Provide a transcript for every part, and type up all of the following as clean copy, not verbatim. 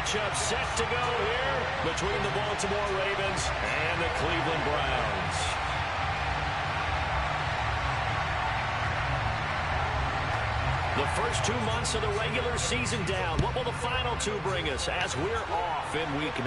matchup set to go here between the Baltimore Ravens and the Cleveland Browns. The first 2 months of the regular season down. What will the final two bring us as we're off in Week 9?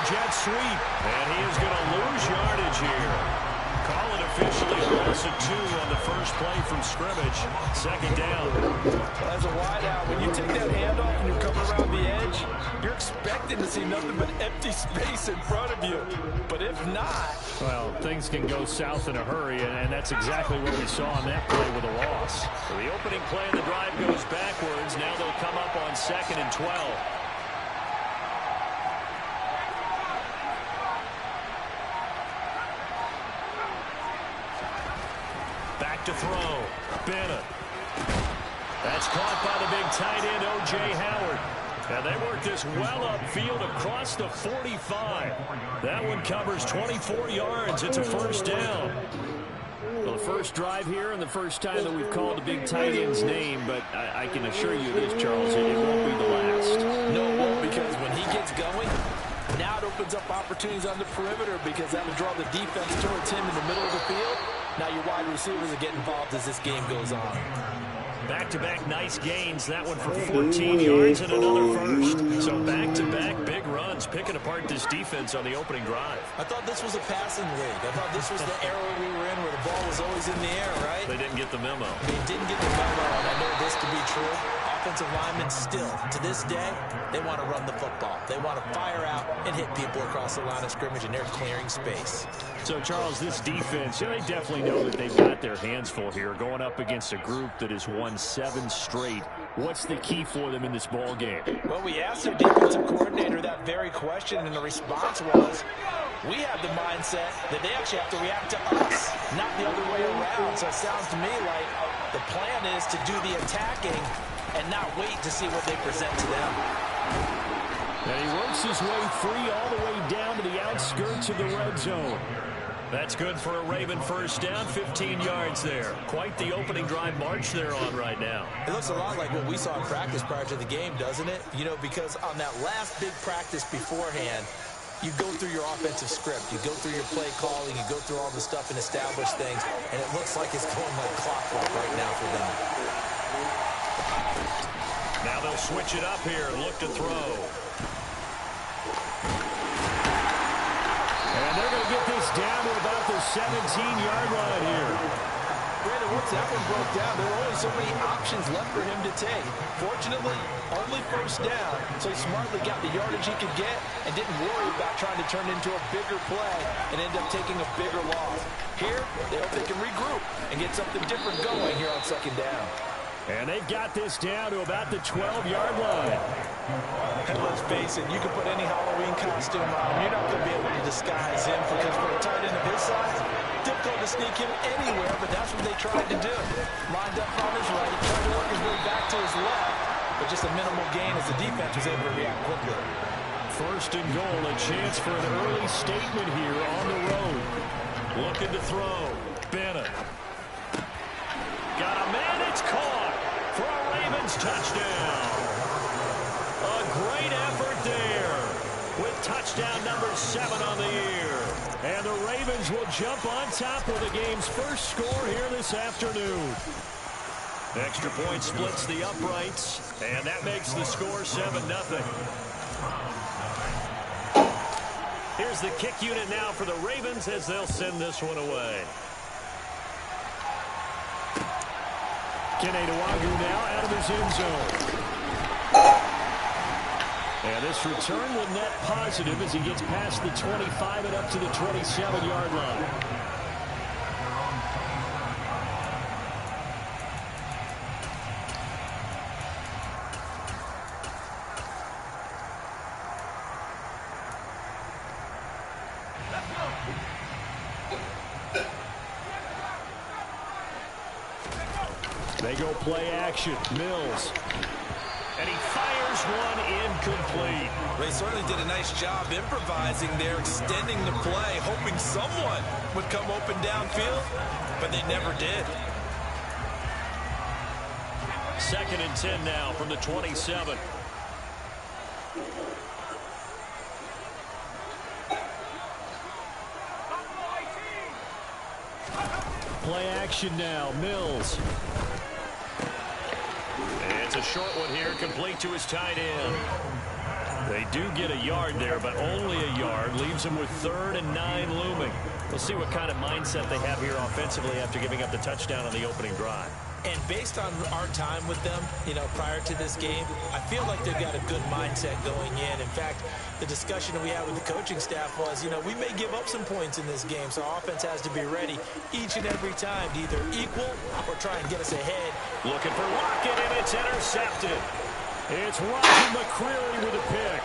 Jet sweep, and he is going to lose yardage here. Call it officially a loss of 2 on the first play from scrimmage. Second down. As a wideout, when you take that handoff and you're coming around the edge, you're expecting to see nothing but empty space in front of you. But if not... Well, things can go south in a hurry, and that's exactly what we saw on that play with a loss. So the opening play of the drive goes backwards. Now they'll come up on 2nd and 12. To throw. Bennett. That's caught by the big tight end, O.J. Howard. And they work this well upfield across the 45. That one covers 24 yards. It's a first down. Well, the first drive here and the first time that we've called the big tight end's name, but I can assure you this, Charles, it won't be the last. No, it won't, because when he gets going, now it opens up opportunities on the perimeter because that will draw the defense towards him in the middle of the field. Now your wide receivers are getting involved as this game goes on. Back-to-back nice gains. That one for 14 yards and another first. So back-to-back big runs, picking apart this defense on the opening drive. I thought this was a passing league. I thought this was the era we were in where the ball was always in the air, right? They didn't get the memo. They didn't get the memo, and I know this to be true. Offensive linemen still, to this day, they want to run the football. They want to fire out and hit people across the line of scrimmage, and they're clearing space. So, Charles, this defense, they definitely know that they've got their hands full here, going up against a group that has won 7 straight. What's the key for them in this ball game? Well, we asked their defensive coordinator that very question, and the response was, we have the mindset that they actually have to react to us, not the other way around. So it sounds to me like the plan is to do the attacking and not wait to see what they present to them. And he works his way free all the way down to the outskirts of the red zone. That's good for a Raven first down, 15 yards there. Quite the opening drive march they're on right now. It looks a lot like what we saw in practice prior to the game, doesn't it? You know, because on that last big practice beforehand, you go through your offensive script, you go through your play calling, you go through all the stuff and establish things, and it looks like it's going like clockwork right now for them. Now they'll switch it up here, look to throw. And they're going to get this down to about the 17-yard line here. Brandon, once that one broke down, there were only so many options left for him to take. Fortunately, only first down, so he smartly got the yardage he could get and didn't worry about trying to turn into a bigger play and end up taking a bigger loss. Here, they hope they can regroup and get something different going here on second down. And they've got this down to about the 12-yard line. And let's face it, you can put any Halloween costume on. You're not going to be able to disguise him because for a tight end of his size, difficult to sneak him anywhere, but that's what they tried to do. Lined up on his right, tried to work his way back to his left, but just a minimal gain as the defense was able to react quickly. First and goal, a chance for an early statement here on the road. Looking to throw. Bennett. Got a man, it's caught for a Ravens touchdown. A great effort there with touchdown number 7 on the year. And the Ravens will jump on top with the game's first score here this afternoon. Extra point splits the uprights, and that makes the score 7-0. Here's the kick unit now for the Ravens as they'll send this one away. Keneduagu now out of his end zone. And this return will net positive as he gets past the 25 and up to the 27-yard line. They go play action. Mills. And he fires one incomplete. They certainly did a nice job improvising there, extending the play, hoping someone would come open downfield, but they never did. 2nd and 10 now from the 27. Play action now. Mills. It's a short one here, complete to his tight end. They do get a yard there, but only a yard. Leaves him with 3rd and 9 looming. We'll see what kind of mindset they have here offensively after giving up the touchdown on the opening drive. And based on our time with them, prior to this game, I feel like they've got a good mindset going in. In fact, the discussion that we had with the coaching staff was, we may give up some points in this game, so our offense has to be ready each and every time to either equal or try and get us ahead. Looking for Lockett, and it's intercepted. It's Roger McCreary with a pick.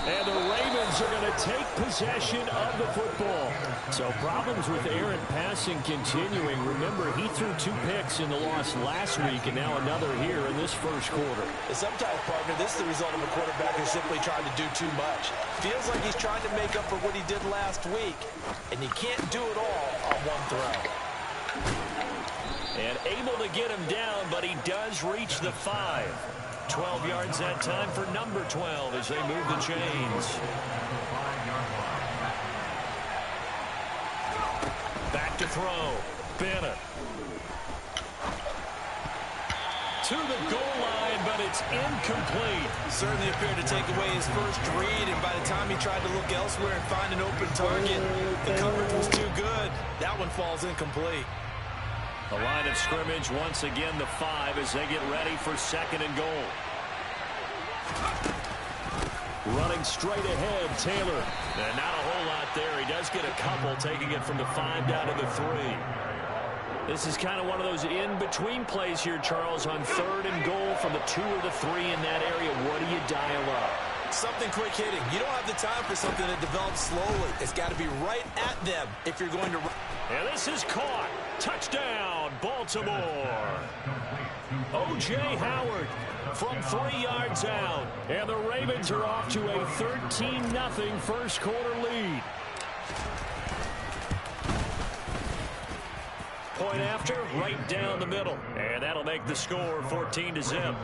And the Ravens are going to take possession of the football. So problems with errant passing continuing. Remember, he threw 2 picks in the loss last week, and now another here in this first quarter. Sometimes, partner, this is the result of a quarterback who's simply trying to do too much. Feels like he's trying to make up for what he did last week, and you can't do it all on one throw. And able to get him down, but he does reach the 5. 12 yards that time for number 12 as they move the chains. Back to throw. Bennett. To the goal line, but it's incomplete. Certainly appeared to take away his first read, and by the time he tried to look elsewhere and find an open target, the coverage was too good. That one falls incomplete. The line of scrimmage, once again, the 5 as they get ready for 2nd and goal. Running straight ahead, Taylor. And not a whole lot there. He does get a couple, taking it from the 5 down to the 3. This is kind of one of those in-between plays here, Charles, on 3rd and goal from the 2 or the 3 in that area. What do you dial up? Something quick hitting. You don't have the time for something that develops slowly. It's got to be right at them if you're going to run. And this is caught. Touchdown, Baltimore. O.J. Howard from 3 yards out. And the Ravens are off to a 13-0 first quarter lead. Point after, right down the middle. And that'll make the score 14-0.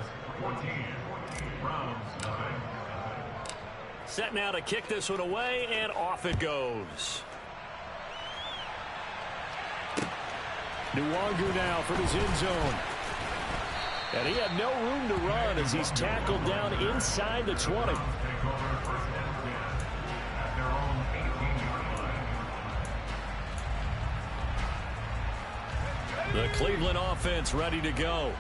Set now to kick this one away, and off it goes. Nwangu now from his end zone. And he had no room to run as he's tackled down inside the 20. The Cleveland offense ready to go.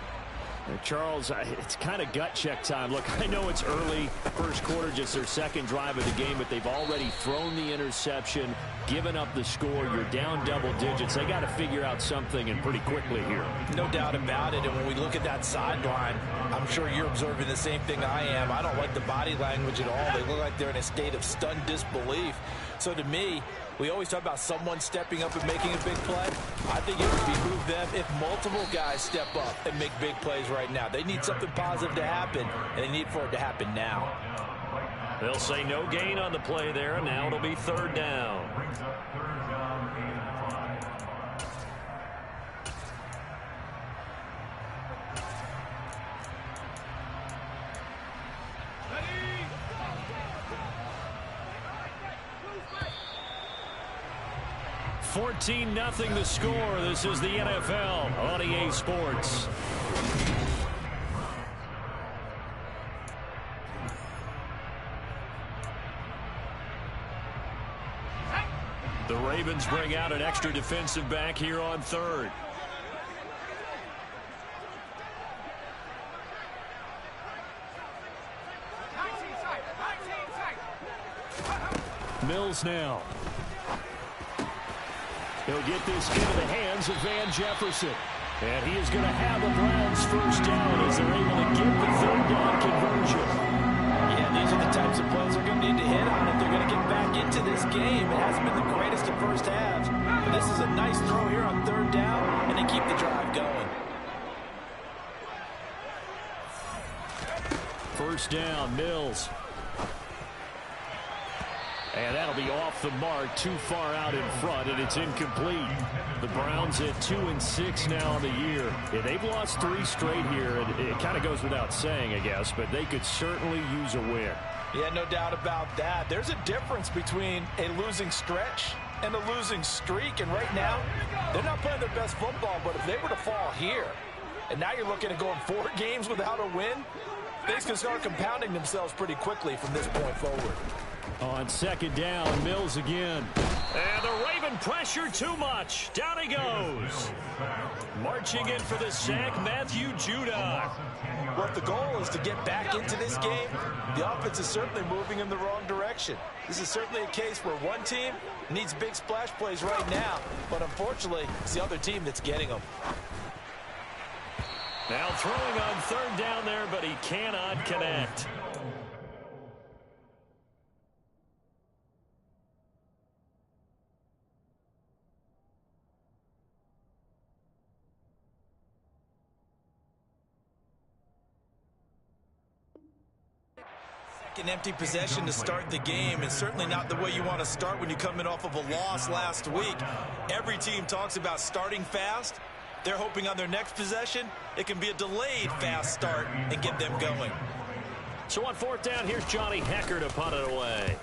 Charles, it's kind of gut check time. Look, I know it's early, first quarter, just their 2nd drive of the game, but they've already thrown the interception, given up the score. You're down double digits. They got to figure out something, and pretty quickly here. No doubt about it, and when we look at that sideline, I'm sure you're observing the same thing I am. I don't like the body language at all. They look like they're in a state of stunned disbelief. So to me, we always talk about someone stepping up and making a big play. I think it would behoove them if multiple guys step up and make big plays right now. They need something positive to happen, and they need for it to happen now. They'll say no gain on the play there. Now it'll be 3rd down. $14-0 the score. This is the NFL on EA Sports. The Ravens bring out an extra defensive back here on 3rd. Mills now. He'll get this into the hands of Van Jefferson. And he is going to have the Browns first down as they're able to get the 3rd down conversion. Yeah, these are the types of plays they're going to need to hit on if they're going to get back into this game. It hasn't been the greatest of first halves, but this is a nice throw here on 3rd down, and they keep the drive going. first down. Mills. And that'll be off the mark, too far out in front, and it's incomplete. The Browns at 2-6 now on the year. Yeah, they've lost 3 straight here, and it kind of goes without saying, I guess, but they could certainly use a win. Yeah, no doubt about that. There's a difference between a losing stretch and a losing streak, and right now, they're not playing their best football, but if they were to fall here, and now you're looking at going 4 games without a win, things can start compounding themselves pretty quickly from this point forward. On second down, Mills again. And the Raven pressure too much. Down he goes. Marching in for the sack, Matthew Judon. Well, if the goal is to get back into this game, the offense is certainly moving in the wrong direction. This is certainly a case where one team needs big splash plays right now, but unfortunately, it's the other team that's getting them. Now throwing on third down there, but he cannot connect. An empty possession to start the game is certainly not the way you want to start when you come in off of a loss last week. Every team talks about starting fast. They're hoping on their next possession it can be a delayed fast start and get them going. So on fourth down, here's Johnny Hecker to punt it away.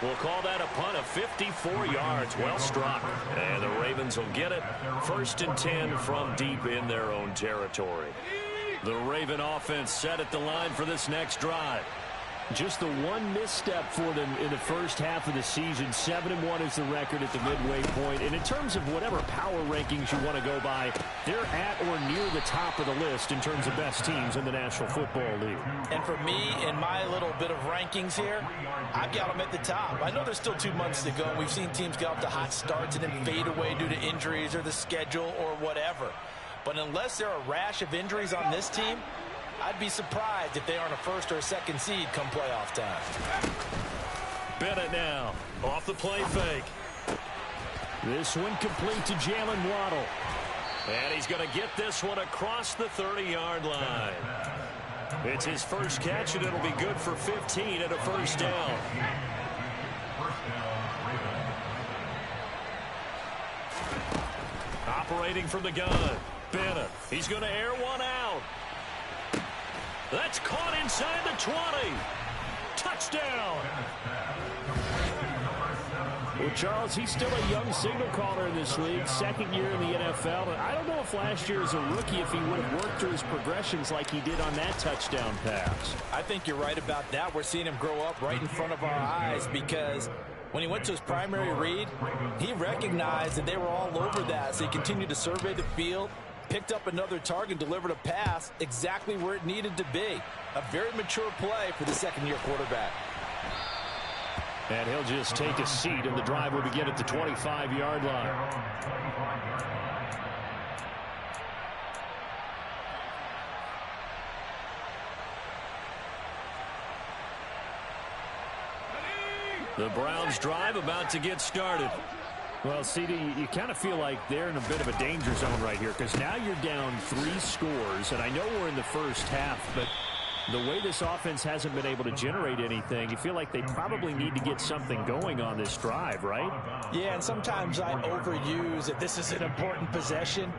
We'll call that a punt of 54 yards. Well struck. And the Ravens will get it. 1st and 10 from deep in their own territory. The Raven offense set at the line for this next drive. Just the one misstep for them in the first half of the season. 7-1 is the record at the midway point. And in terms of whatever power rankings you want to go by, they're at or near the top of the list in terms of best teams in the National Football League. And for me, in my little bit of rankings here, I've got them at the top. I know there's still 2 months to go. We've seen teams get off to hot starts and then fade away due to injuries or the schedule or whatever. But unless there are a rash of injuries on this team, I'd be surprised if they aren't a 1st or a 2nd seed come playoff time. Bennett now off the play fake. This one complete to Jalen Waddle. And he's going to get this one across the 30-yard line. It's his first catch, and it'll be good for 15 and a first down. Operating from the gun. Bennett. He's going to air one out. That's caught inside the 20. Touchdown. Well, Charles, he's still a young signal caller in this league, 2nd year in the NFL. And I don't know if last year as a rookie if he would have worked through his progressions like he did on that touchdown pass. I think you're right about that. We're seeing him grow up right in front of our eyes because when he went to his primary read, he recognized that they were all over that. So he continued to survey the field, picked up another target, delivered a pass exactly where it needed to be. A very mature play for the 2nd-year quarterback. And he'll just take a seat, and the drive will begin at the 25-yard line. The Browns drive about to get started. Well, CD, you kind of feel like they're in a bit of a danger zone right here because now you're down 3 scores, and I know we're in the first half, but the way this offense hasn't been able to generate anything, you feel like they probably need to get something going on this drive, right? Yeah, and sometimes I overuse that this is an important possession,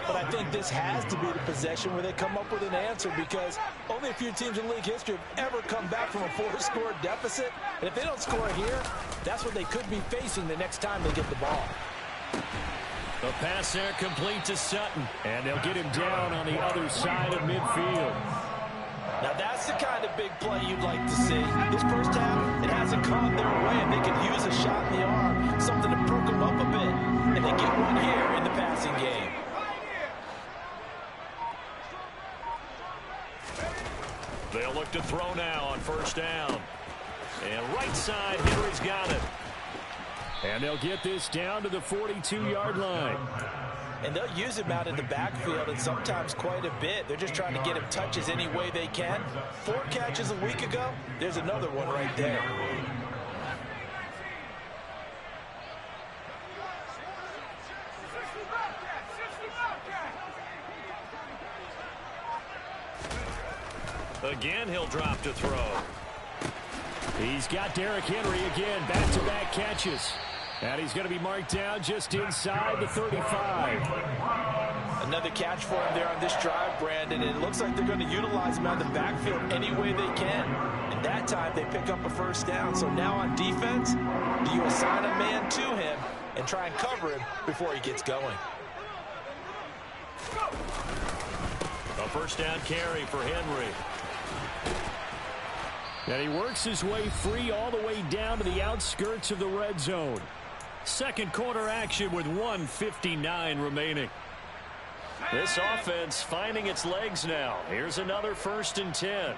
but I think this has to be the possession where they come up with an answer because only a few teams in league history have ever come back from a 4-score deficit, and if they don't score here, that's what they could be facing the next time they get the ball. The pass there complete to Sutton. And they'll get him down on the other side of midfield. Now that's the kind of big play you'd like to see. This first half, it hasn't gone their way, and they could use a shot in the arm, something to perk them up a bit, and they get one here in the passing game. They'll look to throw now on first down. And right side, Henry's got it. And they'll get this down to the 42-yard line. And they'll use him out in the backfield, and sometimes quite a bit. They're just trying to get him touches any way they can. 4 catches a week ago, there's another one right there. Again, he'll drop to throw. He's got Derrick Henry again, back-to-back catches. And he's going to be marked down just inside the 35. Another catch for him there on this drive, Brandon, and it looks like they're going to utilize him out of the backfield any way they can. And that time they pick up a first down. So now on defense, do you assign a man to him and try and cover him before he gets going? A first down carry for Henry. And he works his way free all the way down to the outskirts of the red zone. Second quarter action with 1:59 remaining. This offense finding its legs now. Here's another 1st and 10.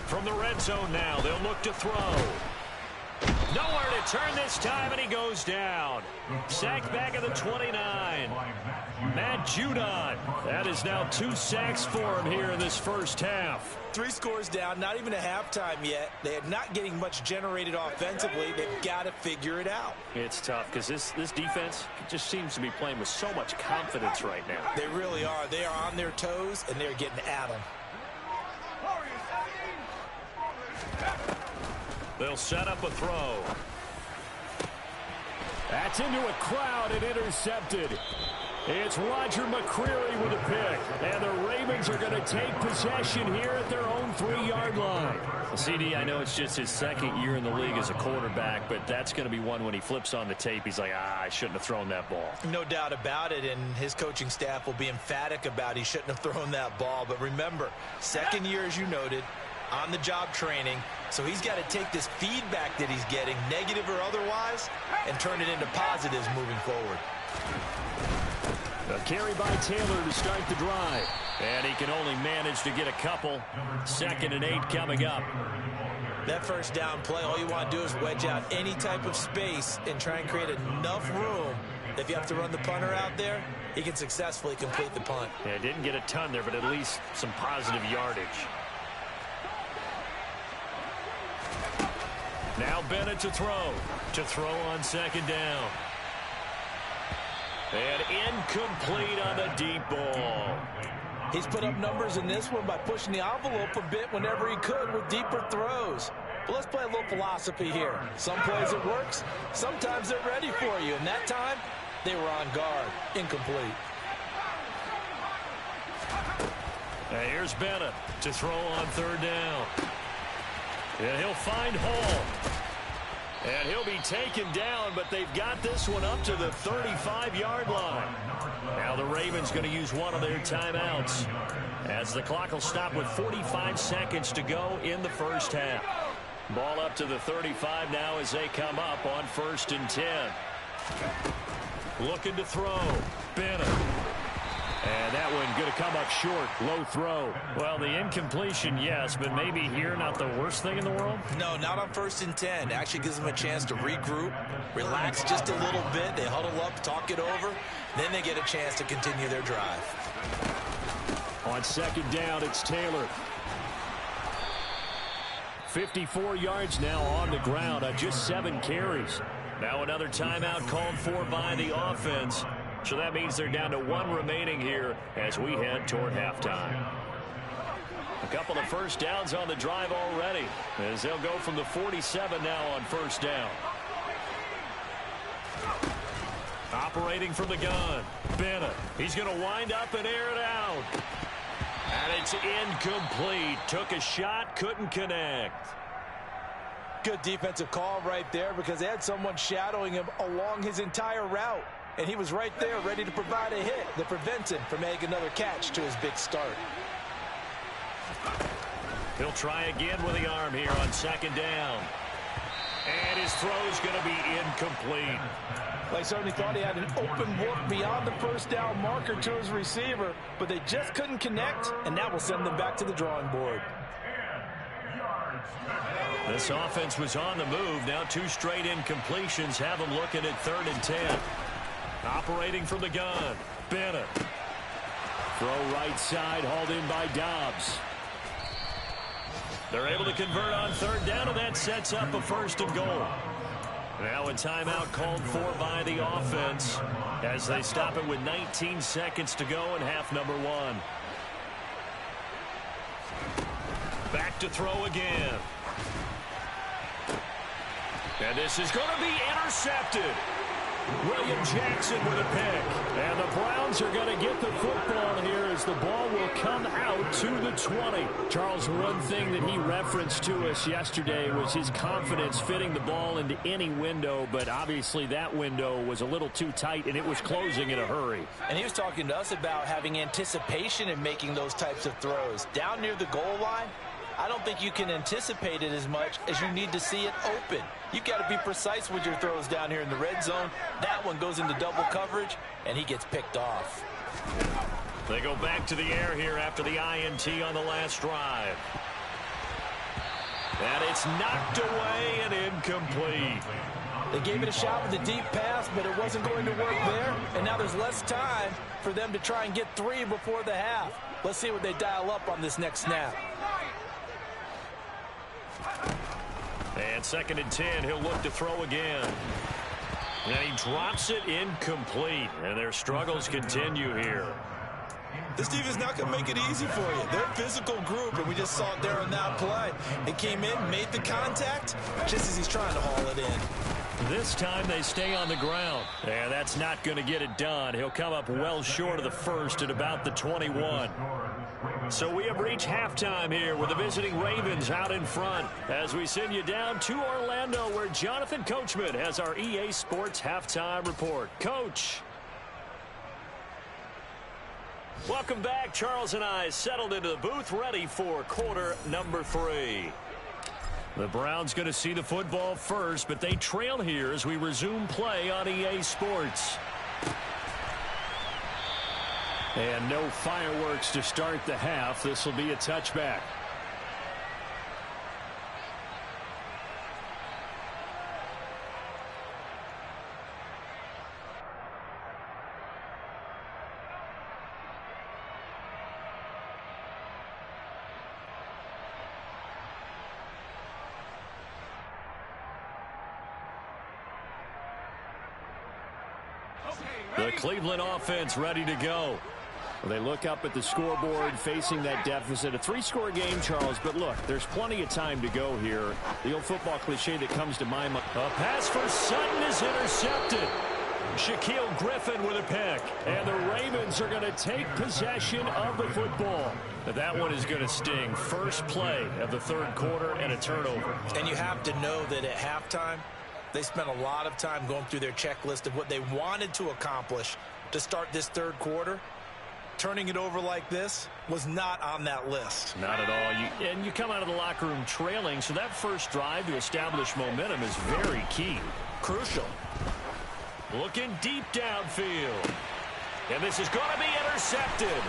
From the red zone now, they'll look to throw. Nowhere to turn this time, and he goes down. Sacked back at the 29. Matt Judon. That is now 2 sacks for him here in this first half. 3 scores down, not even a halftime yet. They are not getting much generated offensively. They've got to figure it out. It's tough because this defense just seems to be playing with so much confidence right now. They really are. They are on their toes, and they're getting at them. They'll set up a throw. That's into a crowd and intercepted. It's Roger McCreary with a pick. And the Ravens are going to take possession here at their own 3-yard line. Well, CD, I know it's just his 2nd year in the league as a quarterback, but that's going to be one when he flips on the tape. He's like, I shouldn't have thrown that ball. No doubt about it, and his coaching staff will be emphatic about he shouldn't have thrown that ball. But remember, 2nd year, as you noted, on-the-job training. So he's got to take this feedback that he's getting, negative or otherwise, and turn it into positives moving forward. A carry by Taylor to start the drive. And he can only manage to get a couple. 2nd and 8 coming up. That first down play, all you want to do is wedge out any type of space and try and create enough room. If you have to run the punter out there, he can successfully complete the punt. Yeah, didn't get a ton there, but at least some positive yardage. Now Bennett to throw. To throw on 2nd down. And incomplete on the deep ball. He's put up numbers in this one by pushing the envelope a bit whenever he could with deeper throws. But let's play a little philosophy here. Some plays it works. Sometimes they're ready for you. And that time, they were on guard. Incomplete. And here's Bennett to throw on 3rd down. And he'll find Hall. And he'll be taken down, but they've got this one up to the 35-yard line. Now the Ravens going to use one of their timeouts as the clock will stop with 45 seconds to go in the first half. Ball up to the 35 now as they come up on 1st and 10. Looking to throw. Bennett. And that one going to come up short. Low throw. Well, the incompletion, yes, but maybe here not the worst thing in the world? No, not on 1st and 10. Actually gives them a chance to regroup, relax just a little bit. They huddle up, talk it over. Then they get a chance to continue their drive. On 2nd down, it's Taylor. 54 yards now on the ground on just 7 carries. Now another timeout called for by the offense. So that means they're down to 1 remaining here as we head toward halftime. A couple of first downs on the drive already as they'll go from the 47 now on 1st down. Operating from the gun. Bennett. He's going to wind up and air it out. And it's incomplete. Took a shot, couldn't connect. Good defensive call right there because they had someone shadowing him along his entire route. And he was right there ready to provide a hit that prevents him from making another catch to his big start. He'll try again with the arm here on 2nd down. And his throw's going to be incomplete. They certainly thought he had an open look beyond the 1st down marker to his receiver, but they just couldn't connect, and that will send them back to the drawing board. This offense was on the move. Now 2 straight incompletions have them looking at 3rd and 10. Operating from the gun. Bennett. Throw right side, hauled in by Dobbs. They're able to convert on 3rd down, and that sets up a 1st and goal. Now a timeout called for by the offense as they stop it with 19 seconds to go in half number one. Back to throw again. And this is going to be intercepted. William Jackson with a pick. And the Browns are going to get the football here as the ball will come out to the 20. Charles, one thing that he referenced to us yesterday was his confidence fitting the ball into any window, but obviously that window was a little too tight and it was closing in a hurry. And he was talking to us about having anticipation in making those types of throws. Down near the goal line, I don't think you can anticipate it as much as you need to see it open. You've got to be precise with your throws down here in the red zone. That one goes into double coverage, and he gets picked off. They go back to the air here after the INT on the last drive. And it's knocked away and incomplete. They gave it a shot with a deep pass, but it wasn't going to work there. And now there's less time for them to try and get three before the half. Let's see what they dial up on this next snap. And 2nd and 10, he'll look to throw again. And he drops it incomplete. And their struggles continue here. This defense is not going to make it easy for you. They're a physical group, and we just saw it there on that play. It came in, made the contact, just as he's trying to haul it in. This time they stay on the ground. And that's not going to get it done. He'll come up well short of the first at about the 21. So we have reached halftime here with the visiting Ravens out in front as we send you down to Orlando where Jonathan Coachman has our EA Sports halftime report. Coach. Welcome back. Charles and I settled into the booth ready for quarter number 3. The Browns going to see the football first, but they trail here as we resume play on EA Sports. And no fireworks to start the half. This will be a touchback. The Cleveland offense ready to go. They look up at the scoreboard facing that deficit. A 3-score game, Charles, but look, there's plenty of time to go here. The old football cliche that comes to my mind. A pass for Sutton is intercepted. Shaquille Griffin with a pick. And the Ravens are going to take possession of the football. That one is going to sting. First play of the 3rd quarter and a turnover. And you have to know that at halftime, they spent a lot of time going through their checklist of what they wanted to accomplish to start this 3rd quarter. Turning it over like this was not on that list. Not at all. And you come out of the locker room trailing, so that first drive to establish momentum is very key. Crucial. Looking deep downfield. And this is going to be intercepted.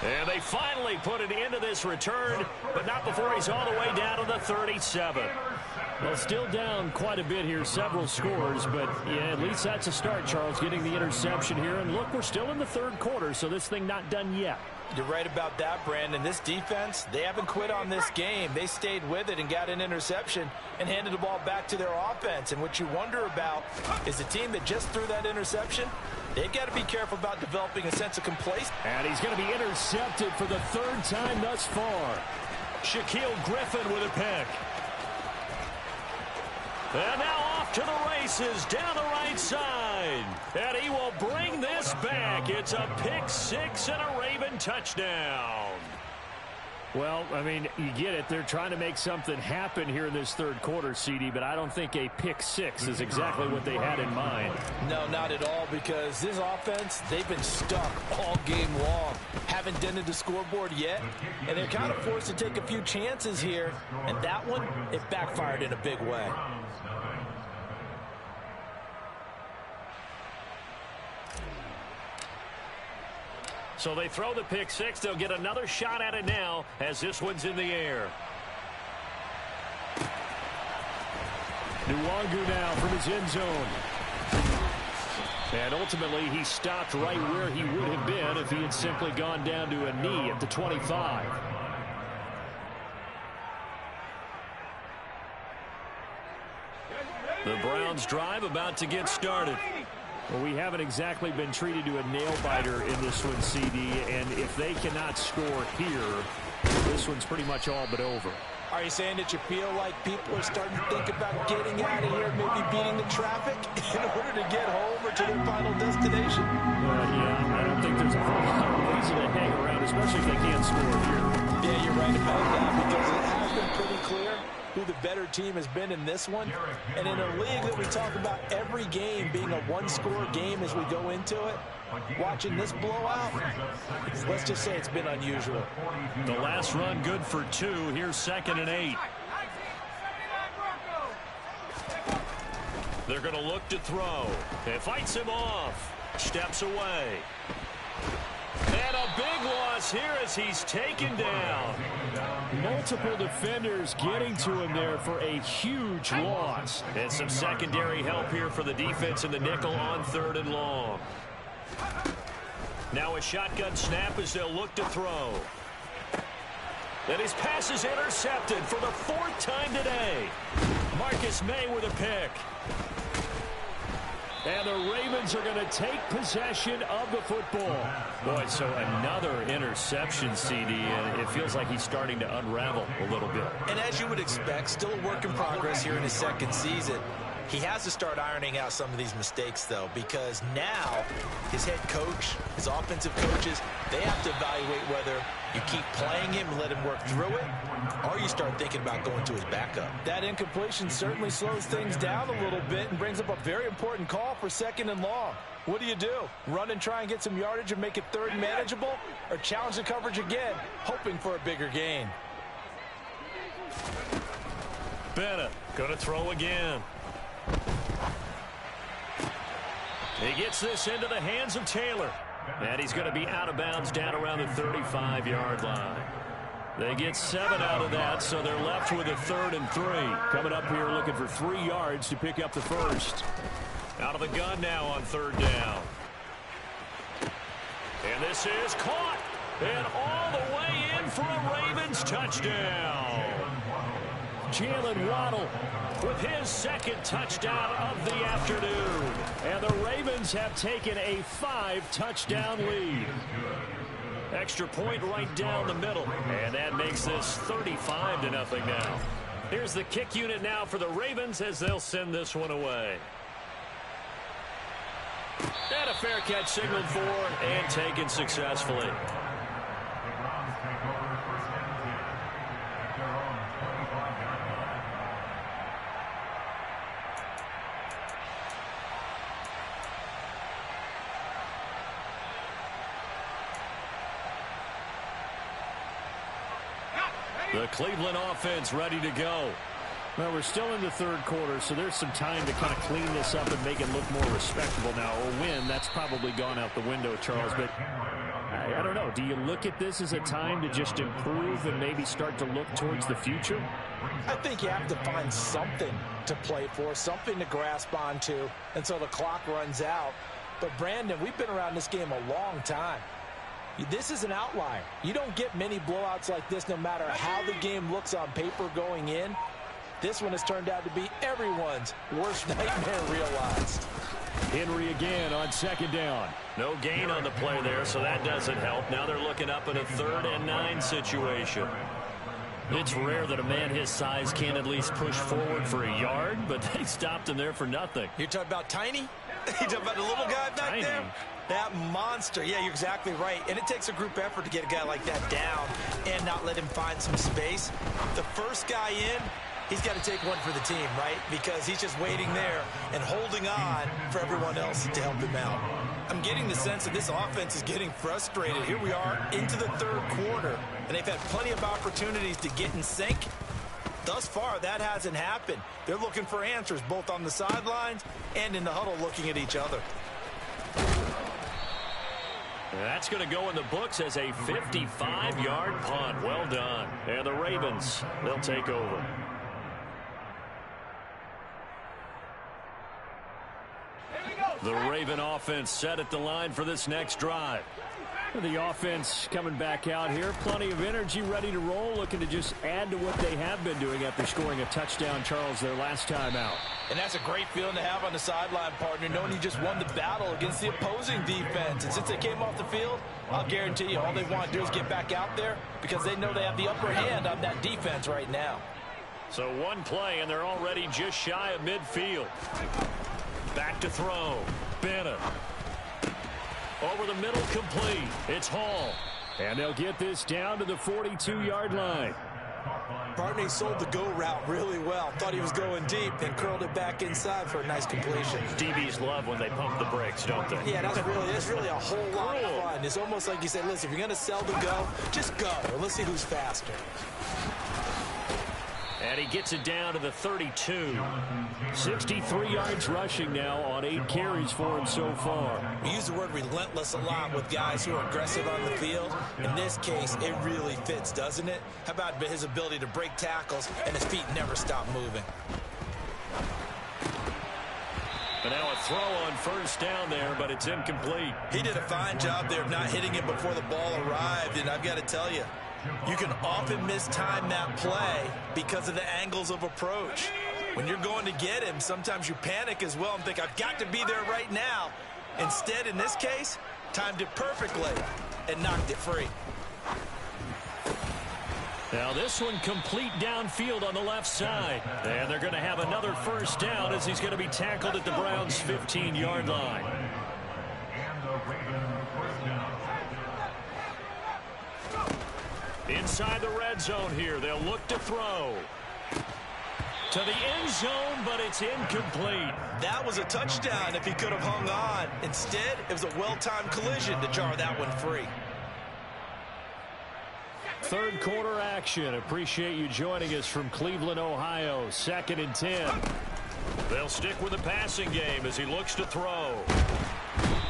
And they finally put it into this return, but not before he's all the way down to the 37. Well, still down quite a bit here, several scores, but yeah, at least that's a start, Charles, getting the interception here. And look, we're still in the 3rd quarter, so this thing not done yet. You're right about that, Brandon. This defense, they haven't quit on this game. They stayed with it and got an interception and handed the ball back to their offense. And what you wonder about is the team that just threw that interception, they've got to be careful about developing a sense of complacency. And he's going to be intercepted for the 3rd time thus far. Shaquille Griffin with a pick. And now off to the races down the right side. And he will bring this back. It's a pick 6 and a Raven touchdown. Well, I mean, you get it. They're trying to make something happen here in this 3rd quarter, CD, but I don't think a pick 6 is exactly what they had in mind. No, not at all, because this offense, they've been stuck all game long. Haven't dented the scoreboard yet, and they're kind of forced to take a few chances here, and that one, it backfired in a big way. So they throw the pick 6. They'll get another shot at it now as this one's in the air. Nwangu now from his end zone. And ultimately, he stopped right where he would have been if he had simply gone down to a knee at the 25. The Browns drive about to get started. Well, we haven't exactly been treated to a nail-biter in this one, CD, and if they cannot score here, this one's pretty much all but over. Are you saying that you feel like people are starting to think about getting out of here, maybe beating the traffic in order to get home or to their final destination? Yeah, I don't think there's a whole lot of reason to hang around, especially if they can't score here. Yeah, you're right about that, because it has been pretty clear who the better team has been in this one. And in a league that we talk about every game being a one-score game as we go into it, watching this blowout, let's just say it's been unusual. The last run good for 2. Here's 2nd and 8. They're going to look to throw. It fights him off. Steps away. And a big loss here as he's taken down. Multiple defenders getting to him there for a huge loss. And some secondary help here for the defense in the nickel on 3rd and long. Now a shotgun snap as they'll look to throw. And his pass is intercepted for the 4th time today. Marcus May with a pick. And the Ravens are going to take possession of the football. Boy, so another interception, CD, and it feels like he's starting to unravel a little bit. And as you would expect, still a work in progress here in his 2nd season. He has to start ironing out some of these mistakes, though, because now his head coach, his offensive coaches, they have to evaluate whether you keep playing him and let him work through it, or you start thinking about going to his backup. That incompletion certainly slows things down a little bit and brings up a very important call for 2nd and long. What do you do? Run and try and get some yardage and make it 3rd and manageable, or challenge the coverage again, hoping for a bigger gain? Bennett going to throw again. He gets this into the hands of Taylor. And he's going to be out of bounds down around the 35-yard line. They get 7 out of that, so they're left with a 3rd and 3. Coming up here looking for 3 yards to pick up the first. Out of the gun now on 3rd down. And this is caught. And all the way in for a Ravens touchdown. Jalen Waddle with his 2nd touchdown of the afternoon. And the Ravens have taken a 5-touchdown lead. Extra point right down the middle. And that makes this 35-0 now. Here's the kick unit now for the Ravens as they'll send this one away. And a fair catch signaled for and taken successfully. The Cleveland offense ready to go. Well, we're still in the 3rd quarter, so there's some time to kind of clean this up and make it look more respectable now. Or win, that's probably gone out the window, Charles. But I don't know. Do you look at this as a time to just improve and maybe start to look towards the future? I think you have to find something to play for, something to grasp onto until the clock runs out. But, Brandon, we've been around this game a long time. This is an outlier. You don't get many blowouts like this no matter how the game looks on paper going in. This one has turned out to be everyone's worst nightmare realized. Henry again on 2nd down. No gain on the play there, so that doesn't help. Now they're looking up in a 3rd and 9 situation. It's rare that a man his size can at least push forward for a yard, but they stopped him there for nothing. You're talking about Tiny? You're talking about the little guy back there? That monster. Yeah, you're exactly right. And it takes a group effort to get a guy like that down and not let him find some space. The first guy in, he's got to take one for the team, right? Because he's just waiting there and holding on for everyone else to help him out. I'm getting the sense that this offense is getting frustrated. Here we are into the 3rd quarter, and they've had plenty of opportunities to get in sync. Thus far, that hasn't happened. They're looking for answers both on the sidelines and in the huddle looking at each other. That's going to go in the books as a 55-yard punt. Well done. And the Ravens, they'll take over. The Raven offense set at the line for this next drive. The offense coming back out here. Plenty of energy, ready to roll, looking to just add to what they have been doing after scoring a touchdown, Charles, their last time out. And that's a great feeling to have on the sideline, partner, knowing you just won the battle against the opposing defense. And since they came off the field, I'll guarantee you all they want to do is get back out there because they know they have the upper hand on that defense right now. So one play, and they're already just shy of midfield. Back to throw. Bennett. Over the middle, complete. It's Hall. And they'll get this down to the 42-yard line. Partner sold the go route really well. Thought he was going deep, then curled it back inside for a nice completion. DBs love when they pump the brakes, don't they? Yeah, that's really a whole lot of fun. It's almost like you said, listen, if you're going to sell the go, just go. And let's see who's faster. And he gets it down to the 32. 63 yards rushing now on 8 carries for him so far. We use the word relentless a lot with guys who are aggressive on the field. In this case, it really fits, doesn't it? How about his ability to break tackles and his feet never stop moving? And now a throw on first down there, but it's incomplete. He did a fine job there of not hitting it before the ball arrived, and I've got to tell you, you can often mistime that play because of the angles of approach. When you're going to get him, sometimes you panic as well and think, I've got to be there right now. Instead, in this case, timed it perfectly and knocked it free. Now this one complete downfield on the left side. And they're going to have another first down as he's going to be tackled at the Browns' 15-yard line. Inside the red zone here, they'll look to throw. To the end zone, but it's incomplete. That was a touchdown if he could have hung on. Instead, it was a well-timed collision to jar that one free. Third quarter action. Appreciate you joining us from Cleveland, Ohio. 2nd and 10. They'll stick with the passing game as he looks to throw.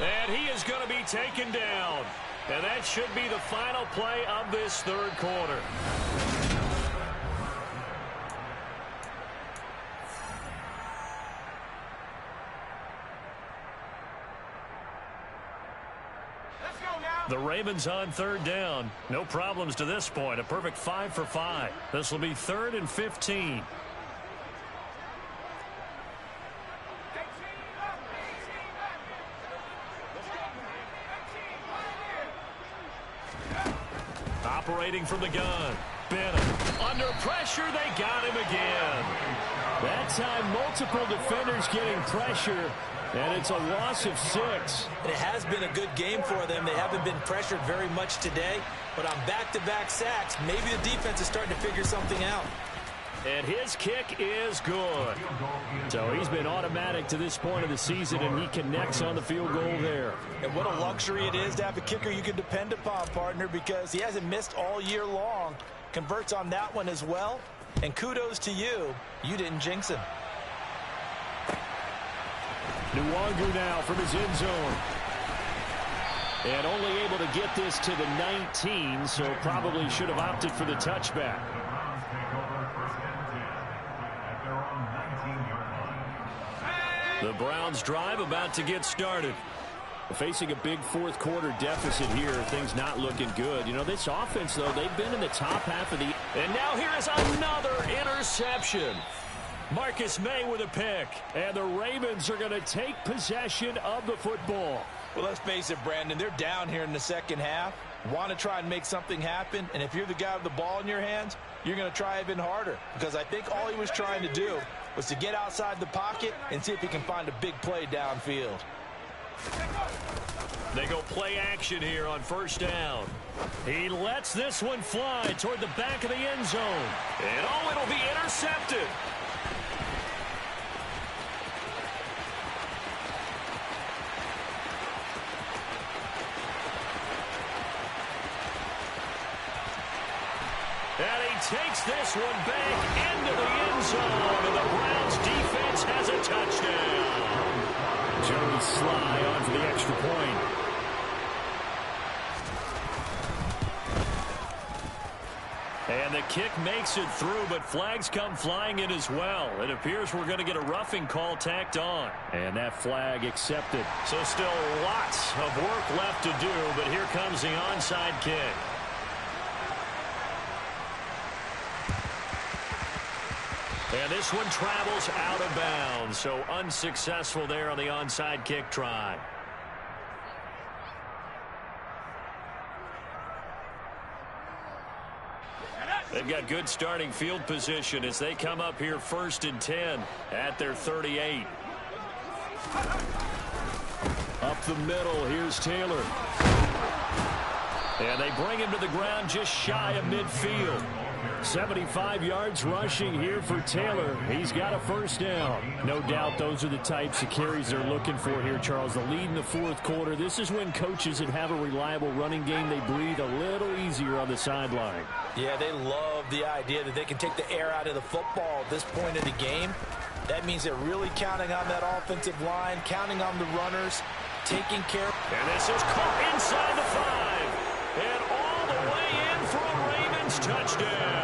And he is going to be taken down. And that should be the final play of this third quarter. The Ravens on third down. No problems to this point. A perfect 5 for 5. This will be 3rd and 15. Operating from the gun. Bennett. Under pressure, they got him again. That time, multiple defenders getting pressure, and it's a loss of 6. And it has been a good game for them. They haven't been pressured very much today, but on back-to-back sacks, maybe the defense is starting to figure something out. And his kick is good. So he's been automatic to this point of the season, and he connects on the field goal there. And what a luxury it is to have a kicker you can depend upon, partner, because he hasn't missed all year long. Converts on that one as well. And kudos to you. You didn't jinx him. Nwangu now from his end zone. And only able to get this to the 19, so probably should have opted for the touchback. The Browns drive about to get started. Facing a big fourth quarter deficit here, things not looking good. You know, this offense, though, they've been in the top half of the... And now here is another interception. Marcus May with a pick. And the Ravens are going to take possession of the football. Well, let's face it, Brandon, they're down here in the second half. Want to try and make something happen, and if you're the guy with the ball in your hands, you're going to try even harder, because I think all he was trying to do was to get outside the pocket and see if he can find a big play downfield. They go play action here on first down. He lets this one fly toward the back of the end zone. And oh, it'll be intercepted. And he takes this one back into the end zone. And the Browns defense has a touchdown. Joey Sly on for the extra point. And And the kick makes it through, but flags come flying in as well. It appears we're going to get a roughing call tacked on. And that flag accepted. So still lots of work left to do, but here comes the onside kick. And this one travels out of bounds, so unsuccessful there on the onside kick try. They've got good starting field position as they come up here 1st and 10 at their 38. Up the middle, here's Taylor. And they bring him to the ground just shy of midfield. 75 yards rushing here for Taylor. He's got a first down. No doubt those are the types of carries they're looking for here, Charles. The lead in the 4th quarter. This is when coaches that have a reliable running game, they breathe a little easier on the sideline. Yeah, they love the idea that they can take the air out of the football at this point in the game. That means they're really counting on that offensive line, counting on the runners, taking care. And this is caught inside the 5. And all the way in for a Ravens touchdown.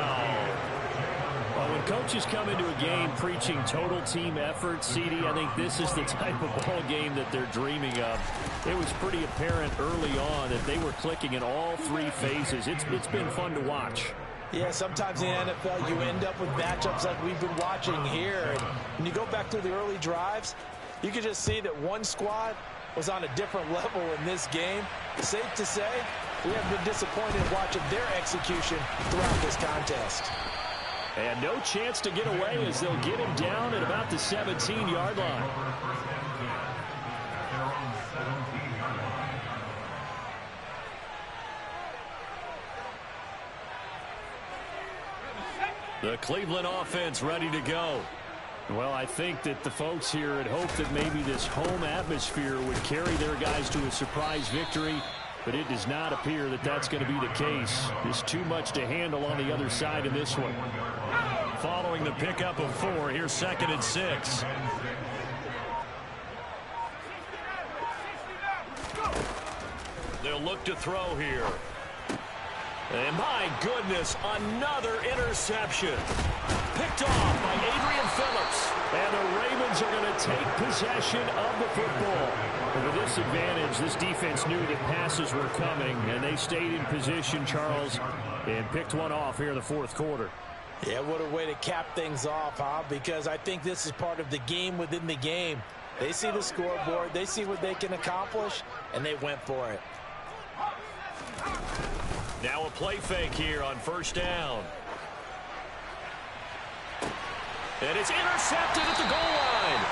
Well, when coaches come into a game preaching total team effort, CD, I think this is the type of ball game that they're dreaming of. It was pretty apparent early on that they were clicking in all 3 phases. It's been fun to watch. Yeah, sometimes in the NFL you end up with matchups like we've been watching here. And when you go back through the early drives, you can just see that one squad was on a different level in this game. Safe to say, we have been disappointed watching their execution throughout this contest. And no chance to get away as they'll get him down at about the 17-yard line. The Cleveland offense ready to go. Well, I think that the folks here had hoped that maybe this home atmosphere would carry their guys to a surprise victory, but it does not appear that that's going to be the case. There's too much to handle on the other side in this one. Following the pickup of 4, here's 2nd and 6. They'll look to throw here. And my goodness, another interception. Picked off by Adrian Phillips. And the Ravens are going to take possession of the football. And with this advantage, this defense knew that passes were coming, and they stayed in position, Charles, and picked one off here in the 4th quarter. Yeah, what a way to cap things off, huh? Because I think this is part of the game within the game. They see the scoreboard, they see what they can accomplish, and they went for it. Now a play fake here on 1st down. And it's intercepted at the goal line.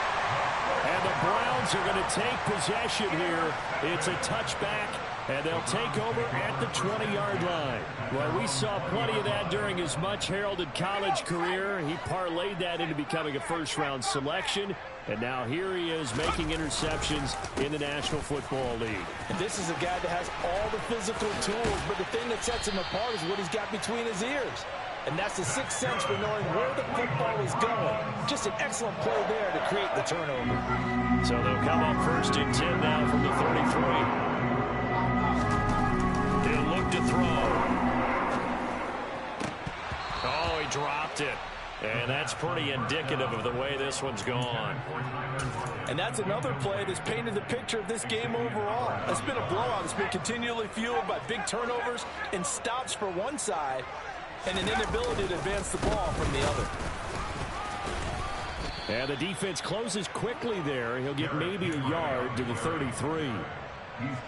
And the Browns are going to take possession here. It's a touchback, and they'll take over at the 20-yard line. Well, we saw plenty of that during his much-heralded college career. He parlayed that into becoming a first-round selection, and now here he is making interceptions in the National Football League. And this is a guy that has all the physical tools, but the thing that sets him apart is what he's got between his ears. And that's the sixth sense for knowing where the football is going. Just an excellent play there to create the turnover. So they'll come up 1st and 10 now from the 33. He'll look to throw. Oh, he dropped it. And that's pretty indicative of the way this one's gone. And that's another play that's painted the picture of this game overall. It's been a blowout. It's been continually fueled by big turnovers and stops for one side and an inability to advance the ball from the other. And the defense closes quickly there. He'll get maybe a yard to the 33.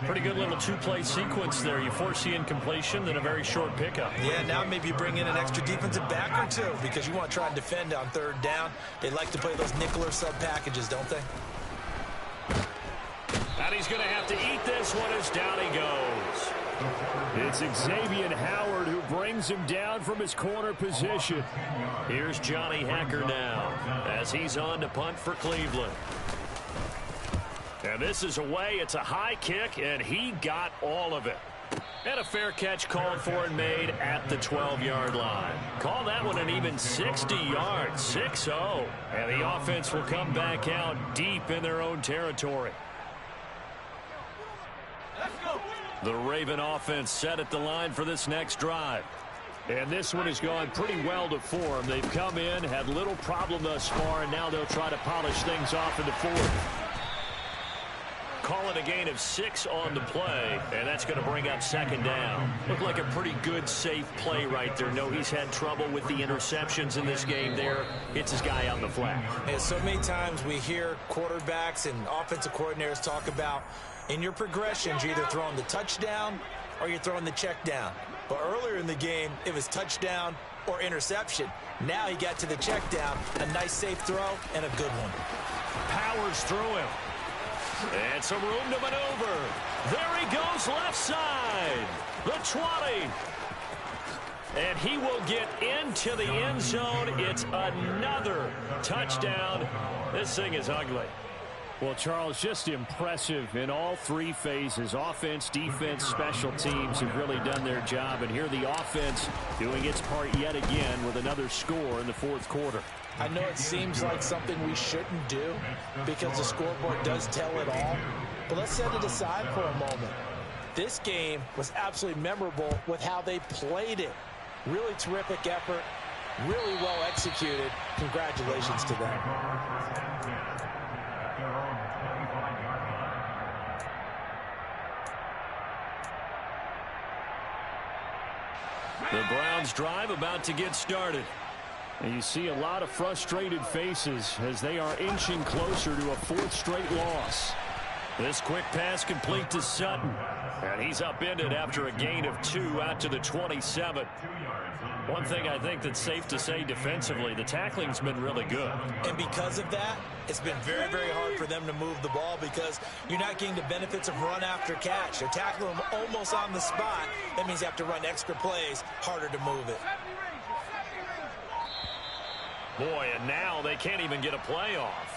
Pretty good little 2-play sequence there. You force the incompletion, then a very short pickup. Yeah, now maybe you bring in an extra defensive back or two because you want to try and defend on 3rd down. They like to play those nickel or sub packages, don't they? And he's going to have to eat this one as down he goes. It's Xavier Howard who brings him down from his corner position. Here's Johnny Hacker now as he's on to punt for Cleveland. And this is away. It's a high kick, and he got all of it. And a fair catch called for and made at the 12-yard line. Call that one an even 60 yards, 6-0. And the offense will come back out deep in their own territory. The Raven offense set at the line for this next drive. And this one has gone pretty well to form. They've come in, had little problem thus far, and now they'll try to polish things off in the fourth. Call it a gain of 6 on the play, and that's going to bring up second down. Looked like a pretty good, safe play right there. No, he's had trouble with the interceptions in this game there. Hits his guy on the flat. And so many times we hear quarterbacks and offensive coordinators talk about in your progressions, you're either throwing the touchdown or you're throwing the check down. But earlier in the game, it was touchdown or interception. Now he got to the check down, a nice safe throw, and a good one. Powers through him. And some room to maneuver. There he goes, left side. The 20. And he will get into the end zone. It's another touchdown. This thing is ugly. Well, Charles, just impressive in all 3 phases. Offense, defense, special teams have really done their job. And here the offense doing its part yet again with another score in the fourth quarter. I know it seems like something we shouldn't do because the scoreboard does tell it all. But let's set it aside for a moment. This game was absolutely memorable with how they played it. Really terrific effort, really well executed. Congratulations to them. The Browns drive about to get started. And you see a lot of frustrated faces as they are inching closer to a 4th straight loss. This quick pass complete to Sutton. And he's upended after a gain of 2 out to the 27. One thing I think that's safe to say defensively, the tackling's been really good. And because of that, it's been very, very hard for them to move the ball because you're not getting the benefits of run after catch. They're tackling them almost on the spot. That means you have to run extra plays, harder to move it. Boy, and now they can't even get a play off.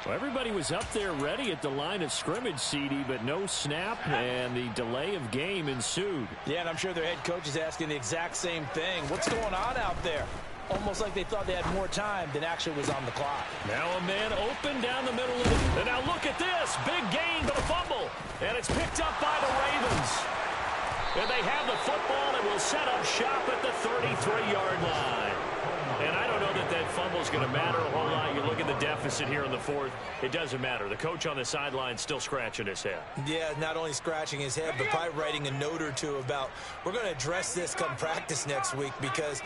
Well, everybody was up there ready at the line of scrimmage, CD, but no snap, and the delay of game ensued. Yeah, and I'm sure their head coach is asking the exact same thing. What's going on out there? Almost like they thought they had more time than actually was on the clock. Now a man open down the middle of it. And now look at this. Big gain, but a fumble. And it's picked up by the Ravens. And they have the football and will set up shop at the 33-yard line. And I don't know that that fumble is going to matter a whole lot. You look at the deficit here in the fourth. It doesn't matter. The coach on the sideline still scratching his head. Yeah, not only scratching his head, but probably writing a note or two about we're going to address this come practice next week because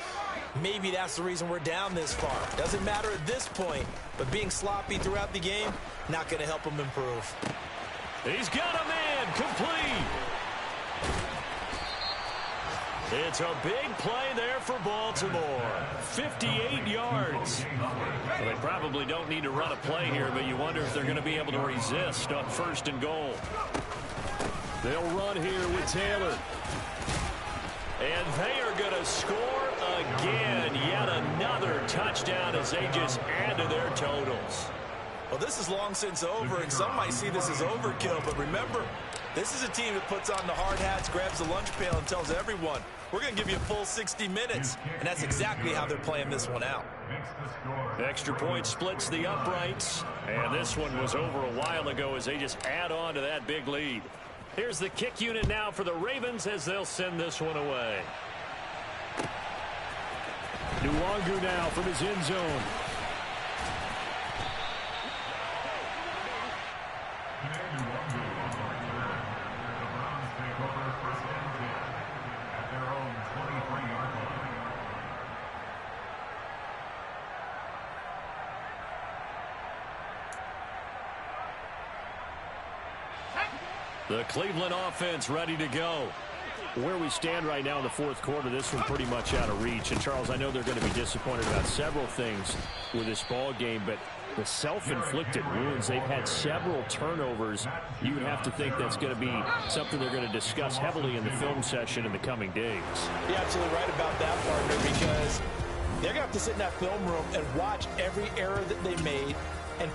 maybe that's the reason we're down this far. Doesn't matter at this point, but being sloppy throughout the game, not going to help him improve. He's got a man complete. It's a big play there for Baltimore. 58 yards. Well, they probably don't need to run a play here, but you wonder if they're going to be able to resist on 1st and goal. They'll run here with Taylor. And they are going to score again. Yet another touchdown as they just add to their totals. Well, this is long since over, and some might see this as overkill. But remember, this is a team that puts on the hard hats, grabs the lunch pail, and tells everyone, we're going to give you a full 60 minutes. And that's exactly how they're playing this one out. Extra point splits the uprights. And this one was over a while ago as they just add on to that big lead. Here's the kick unit now for the Ravens as they'll send this one away. Nwangu now from his end zone. The Cleveland offense ready to go. Where we stand right now in the fourth quarter, this one pretty much out of reach. And, Charles, I know they're going to be disappointed about several things with this ball game, but the self-inflicted wounds, they've had several turnovers. You would have to think that's going to be something they're going to discuss heavily in the film session in the coming days. You're absolutely right about that, partner, because they're going to have to sit in that film room and watch every error that they made and